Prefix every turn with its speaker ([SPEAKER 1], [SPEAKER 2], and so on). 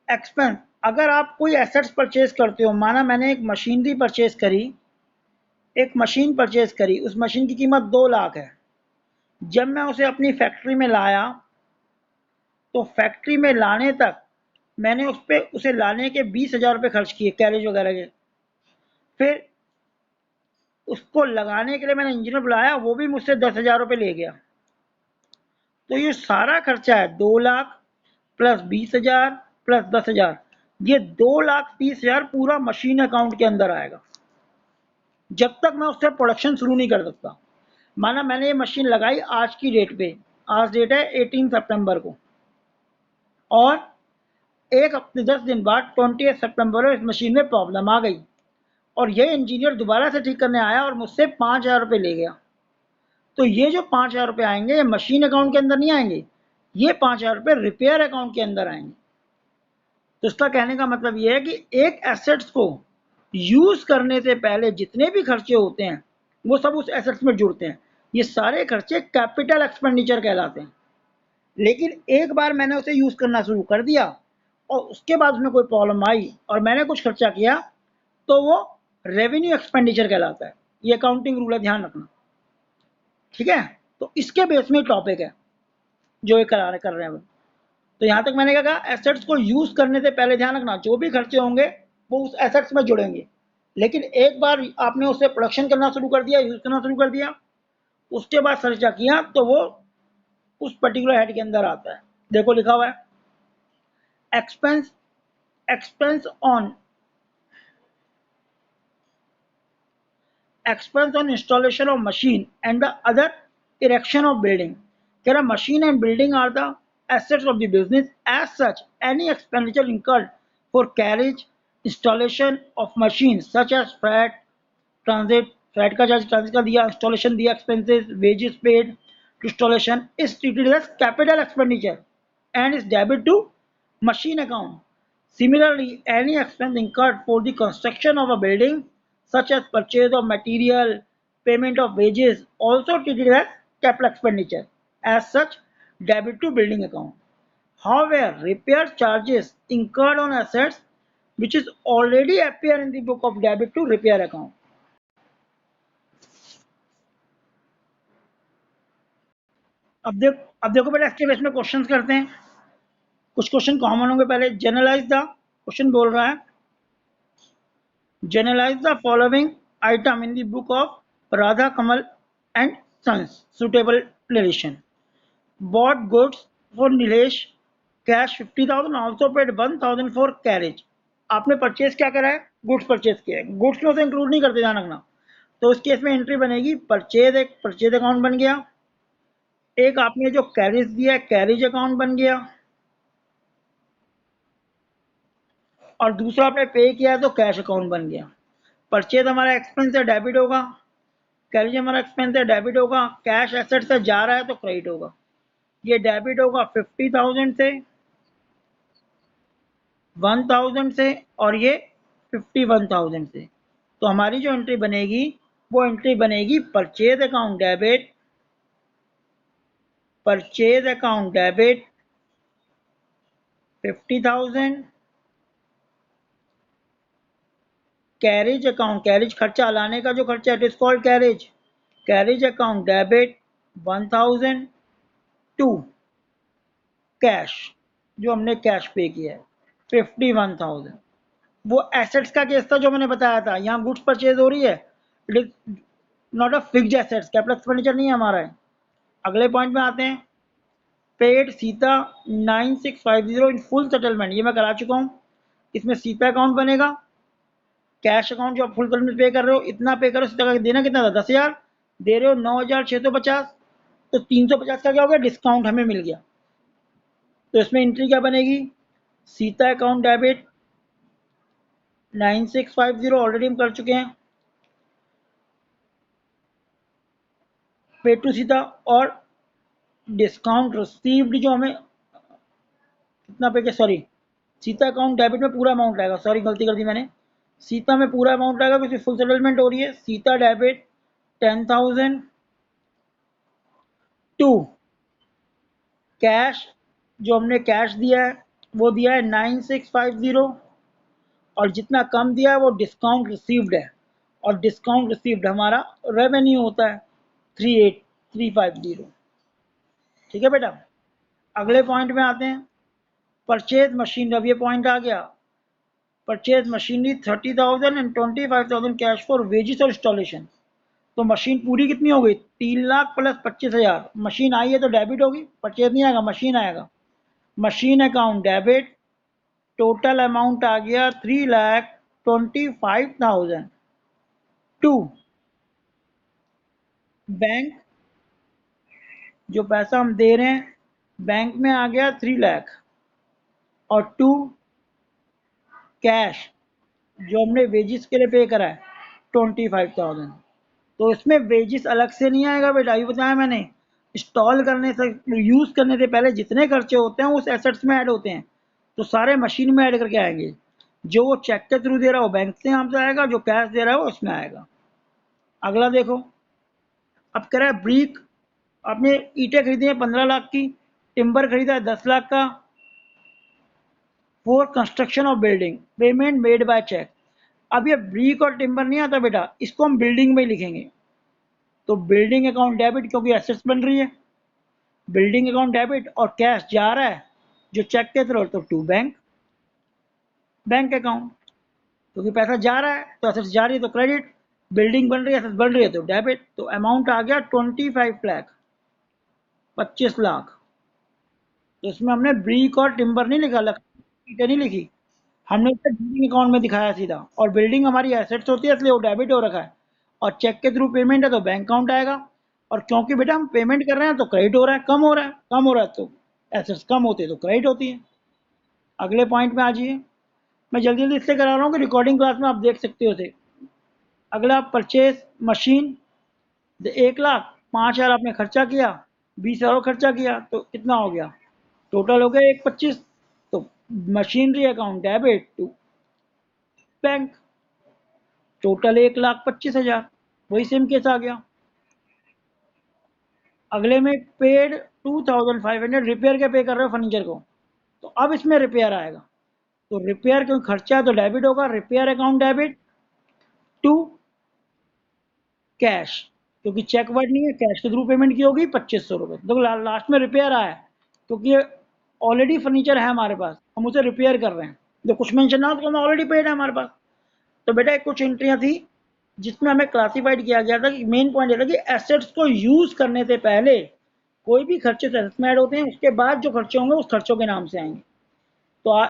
[SPEAKER 1] Expense, अगर आप कोई एसेट्स परचेज करते हो, माना मैंने एक मशीनरी परचेज करी, एक मशीन परचेज करी, उस मशीन की कीमत 2 लाख है। जब मैं उसे अपनी फैक्ट्री में लाया तो फैक्ट्री में लाने तक मैंने उस पे उसे लाने के 20,000 रुपये खर्च किए कैरेज वगैरह के। फिर उसको लगाने के लिए मैंने इंजीनियर बुलाया, वो भी मुझसे 10,000 रुपये ले गया। तो ये सारा खर्चा है 2 लाख प्लस 20,000 प्लस 10,000, ये 2,30,000 पूरा मशीन अकाउंट के अंदर आएगा जब तक मैं उससे प्रोडक्शन शुरू नहीं कर सकता। माना मैंने ये मशीन लगाई आज की डेट पे, आज डेट है 18 सितंबर को, और एक हफ्ते 10 दिन बाद 28 सितंबर को इस मशीन में प्रॉब्लम आ गई और ये इंजीनियर दोबारा से ठीक करने आया और मुझसे 5,000 रुपये ले गया। तो ये जो 5,000 रुपये आएंगे ये मशीन अकाउंट के अंदर नहीं आएंगे, ये 5,000 रुपये रिपेयर अकाउंट के अंदर आएंगे। तो इसका कहने का मतलब ये है कि एक एसेट्स को यूज करने से पहले जितने भी खर्चे होते हैं वो सब उस एसेट्स में जुड़ते हैं। ये सारे खर्चे कैपिटल एक्सपेंडिचर कहलाते हैं। लेकिन एक बार मैंने उसे यूज करना शुरू कर दिया और उसके बाद उसमें कोई प्रॉब्लम आई और मैंने कुछ खर्चा किया तो वो रेवेन्यू एक्सपेंडिचर कहलाता है। ये अकाउंटिंग रूल है, ध्यान रखना, ठीक है। तो इसके बेस में टॉपिक है जो ये कर रहे हैं। तो यहां तक मैंने क्या कहा, एसेट्स को यूज करने से पहले ध्यान रखना जो भी खर्चे होंगे वो उस एसेट्स में जुड़ेंगे। लेकिन एक बार आपने उससे प्रोडक्शन करना शुरू कर दिया, यूज करना शुरू कर दिया, उसके बाद खर्चा किया तो वो उस पर्टिकुलर हेड के अंदर आता है। देखो लिखा हुआ है expense, expense on, expense on installation of machine and the other erection of building. Kera machine and building are the assets of the business. As such, any expenditure incurred for carriage, installation of machines such as freight, transit, freight का charge transit का दिया, installation दिया, expenses, wages paid to installation is treated as capital expenditure and is debit to machine account. Similarly, any expense incurred for the construction of a building, such as purchase of material, payment of wages, also treated as capital expenditure. As such, debit to building account. However, repair charges incurred on assets which is already appear in the book of debit to repair account. अब देखो पहले इसके base में questions करते हैं। कुछ question common होंगे। पहले जनरलाइज द, क्वेश्चन बोल रहा है generalize the following item in the book of Radha Kamal and Sons. Suitable relation. Bought goods for Nilesh, cash 50,000, also paid 1,000 for carriage. आपने परचेज क्या करा है, गुड्स परचेज किया है, गुड्स में उसे इंक्लूड नहीं करते, ध्यान रखना। तो उस केस में एंट्री बनेगी परचेज, एक परचेज अकाउंट बन गया। एक आपने जो कैरेज दिया है कैरेज अकाउंट बन गया, और दूसरा आपने पे किया है तो कैश अकाउंट बन गया। परचेज हमारा एक्सपेंस है, डेबिट होगा। कैरेज हमारा एक्सपेंस है, डेबिट होगा। कैश एसेट से जा रहा है तो क्रेडिट होगा। ये डेबिट होगा 50,000 से, 1,000 से, और ये 51,000 से। तो हमारी जो एंट्री बनेगी वो एंट्री बनेगी purchase account debit, purchase account debit 50,000, carriage account, carriage खर्चा लाने का जो खर्चा है it is called carriage, carriage account debit 1,000 to cash, जो हमने कैश पे किया है 51,000। वो एसेट्स का केस था जो मैंने बताया था। यहाँ गुड्स परचेज हो रही है, it is not a fixed assets, capital expenditure नहीं है हमारा है। अगले पॉइंट में आते हैं, paid Sita 9650 in full settlement, ये मैं करा चुका हूँ। इसमें सीता अकाउंट बनेगा, कैश अकाउंट जो आप फुल सेटलमेंट पे कर रहे हो इतना पे करो। सीता का देना कितना था, 10,000, दे रहे हो 9,650, तो 350 का क्या हो गया, डिस्काउंट हमें मिल गया। तो इसमें एंट्री क्या बनेगी, सीता अकाउंट डेबिट 9650 ऑलरेडी हम कर चुके हैं, पे टू सीता, और डिस्काउंट रिसीव्ड जो हमें कितना पे किया, सॉरी सीता अकाउंट डेबिट में पूरा अमाउंट आएगा, सॉरी गलती कर दी मैंने, सीता में पूरा अमाउंट आएगा क्योंकि फुल सेटलमेंट हो रही है। सीता डेबिट 10,000 टू कैश, जो हमने कैश दिया है वो दिया है 9650, और जितना कम दिया है वो डिस्काउंट रिसीव्ड है, और डिस्काउंट रिसीव्ड हमारा रेवेन्यू होता है 38350। ठीक है बेटा। अगले पॉइंट में आते हैं, परचेज मशीन। अब ये पॉइंट आ गया, purchase machinery 30,000 and 25,000 cash for wages और इंस्टॉलेशन। तो मशीन पूरी कितनी हो गई, 3 लाख प्लस 25,000। मशीन आई है तो डेबिट होगी, परचेज नहीं आएगा, मशीन आएगा। Machine account debit, total amount आ गया 3,25,000। टू बैंक, जो पैसा हम दे रहे हैं बैंक में आ गया 3 लाख, और टू कैश, जो हमने वेजिस के लिए पे करा है 25,000। तो इसमें वेजिस अलग से नहीं आएगा बेटा, ये बताया मैंने। इंस्टॉल करने से, यूज़ करने से पहले जितने खर्चे होते हैं उस एसेट्स में ऐड होते हैं, तो सारे मशीन में ऐड करके आएंगे। जो वो चेक के थ्रू दे रहा हो बैंक से यहाँ से आएगा, जो कैश दे रहा है वो उसमें आएगा। अगला देखो, अब कह रहा है ब्रिक, आपने ईंटें खरीदी हैं 15 लाख की, टिम्बर खरीदा है 10 लाख का, for construction of building, payment made by cheque. अब ये ब्रिक और टिम्बर नहीं आता बेटा, इसको हम बिल्डिंग में ही लिखेंगे। तो बिल्डिंग अकाउंट डेबिट, क्योंकि एसेट्स बन रही है, बिल्डिंग अकाउंट डेबिट, और कैश जा रहा है जो चेक के थ्रू, तो टू बैंक, बैंक अकाउंट, क्योंकि पैसा जा रहा है तो एसेट्स जा रही है तो क्रेडिट, बिल्डिंग बन रही है एसेट्स बन रही है तो डेबिट। तो अमाउंट आ गया 25 लाख, 25 लाख। तो इसमें हमने ब्रिक और टिम्बर नहीं लिखा, ईंटें नहीं लिखी, हमने उसे बिल्डिंग अकाउंट में दिखाया सीधा। और बिल्डिंग हमारी एसेट्स होती है इसलिए वो डेबिट हो रखा है, और चेक के थ्रू पेमेंट है तो बैंक अकाउंट आएगा। और क्योंकि बेटा हम पेमेंट कर रहे हैं तो क्रेडिट हो रहा है, कम हो रहा है, कम हो रहा है तो एसेट्स कम होते हैं तो क्रेडिट होती है। अगले पॉइंट में आ जाइए, मैं जल्दी जल्दी इसलिए करा रहा हूँ कि रिकॉर्डिंग क्लास में आप देख सकते हो उसे। अगला परचेज मशीन, 1 लाख, 5,000 आपने खर्चा किया, 20,000 खर्चा किया, तो कितना हो गया, टोटल हो गया 1,25। तो machinery account debit to bank, total 1,25,000, वही सेम केस आ गया। अगले में पेड 2,500 रिपेयर के पे कर रहे हो फर्नीचर को, तो अब इसमें रिपेयर आएगा। तो रिपेयर क्योंकि खर्चा है तो डेबिट होगा, repair account debit to cash, क्योंकि चेक वर्ड नहीं है, कैश के थ्रू पेमेंट की होगी 2,500 रुपये। देखो लास्ट में रिपेयर आया है क्योंकि ये ऑलरेडी फर्नीचर है हमारे पास, हम उसे रिपेयर कर रहे हैं। जो कुछ मेंशन ना हो तो ऑलरेडी पेड है हमारे पास। तो बेटा कुछ एंट्रियां थी जिसमें हमें क्लासिफाइड किया गया था कि मेन पॉइंट ये था कि एसेट्स को यूज करने से पहले कोई भी खर्चे एसेट्स में ऐड होते हैं, उसके बाद जो खर्चे होंगे उस खर्चों के नाम से आएंगे।